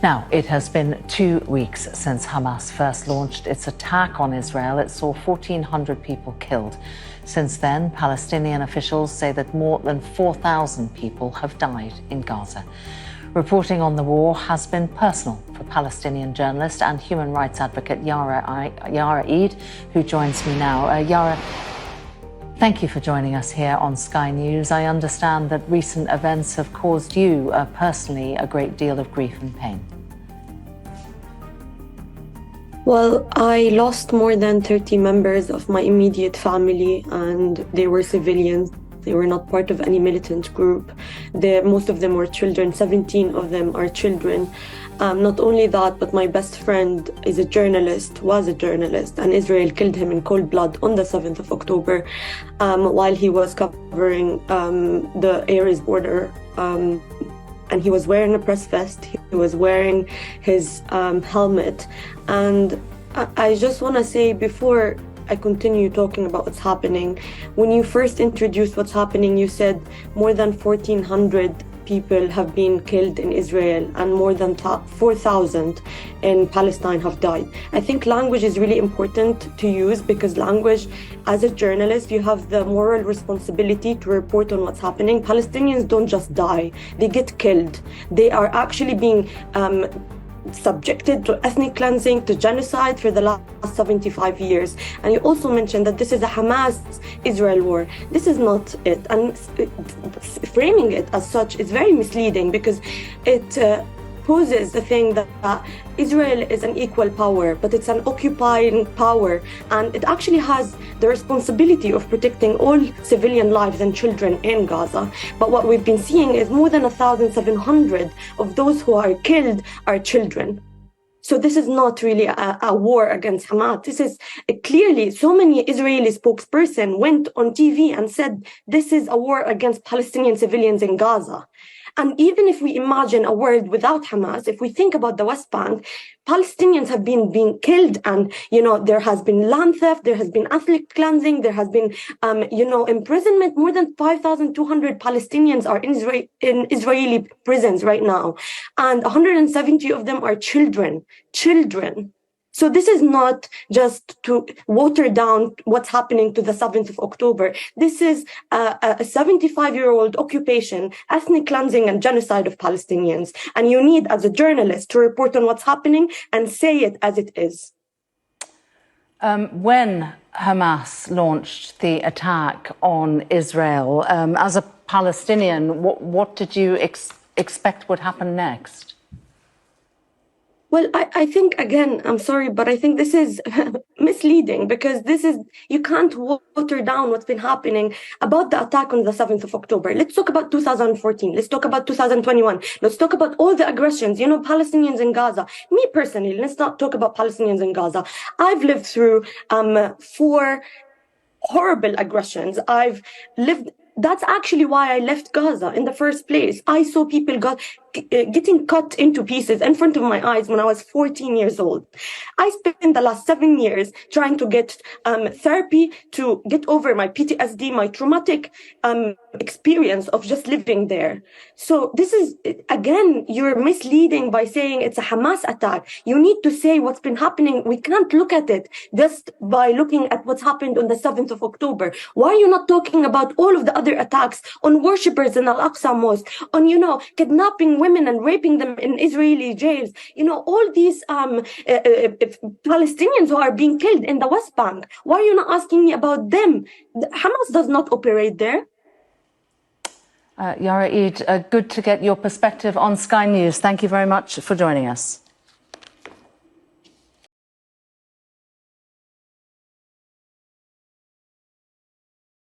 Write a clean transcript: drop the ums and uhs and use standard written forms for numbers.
Now, it has been 2 weeks since Hamas first launched its attack on Israel. It saw 1,400 people killed. Since then, Palestinian officials say that more than 4,000 people have died in Gaza. Reporting on the war has been personal for Palestinian journalist and human rights advocate Yara Eid, who joins me now. Yara, thank you for joining us here on Sky News. I understand that recent events have caused you personally a great deal of grief and pain. Well, I lost more than 30 members of my immediate family, and they were civilians. They were not part of any militant group. Most of them were children. 17 of them are children. Not only that, but my best friend was a journalist, and Israel killed him in cold blood on the 7th of October while he was covering the Erez border. And he was wearing a press vest, he was wearing his helmet. And I just want to say, before I continue talking about what's happening, when you first introduced what's happening, you said more than 1,400 people have been killed in Israel and more than 4,000 in Palestine have died. I think language is really important to use, because language, as a journalist, you have the moral responsibility to report on what's happening. Palestinians don't just die, they get killed. They are actually being subjected to ethnic cleansing, to genocide for the last 75 years. And you also mentioned that this is a Hamas-Israel war. This is not it. And framing it as such is very misleading, because it poses the thing that Israel is an equal power, but it's an occupying power, and it actually has the responsibility of protecting all civilian lives and children in Gaza. But what we've been seeing is more than 1,700 of those who are killed are children. So this is not really a war against Hamas. This is clearly, so many Israeli spokesperson went on TV and said this is a war against Palestinian civilians in Gaza. And even if we imagine a world without Hamas, if we think about the West Bank, Palestinians have been being killed, and there has been land theft, there has been ethnic cleansing, there has been imprisonment. More than 5,200 Palestinians are in Israeli prisons right now, and 170 of them are children. So this is not just to water down what's happening to the 7th of October. This is a 75-year-old occupation, ethnic cleansing and genocide of Palestinians. And you need, as a journalist, to report on what's happening and say it as it is. When Hamas launched the attack on Israel, as a Palestinian, what did you expect would happen next? Well, I think, again, I'm sorry, but I think this is misleading, because you can't water down what's been happening about the attack on the 7th of October. Let's talk about 2014. Let's talk about 2021. Let's talk about all the aggressions, Palestinians in Gaza. Me personally, let's not talk about Palestinians in Gaza. I've lived through 4 horrible aggressions. That's actually why I left Gaza in the first place. I saw people getting cut into pieces in front of my eyes when I was 14 years old. I spent the last 7 years trying to get therapy to get over my PTSD, my traumatic experience of just living there. So this is, again, you're misleading by saying it's a Hamas attack. You need to say what's been happening. We can't look at it just by looking at what's happened on the 7th of October. Why are you not talking about all of the other attacks on worshippers in Al-Aqsa Mosque, on, kidnapping women and raping them in Israeli jails, all these Palestinians who are being killed in the West Bank? Why are you not asking me about them? Hamas does not operate there. Yara Eid, good to get your perspective on Sky News. Thank you very much for joining us.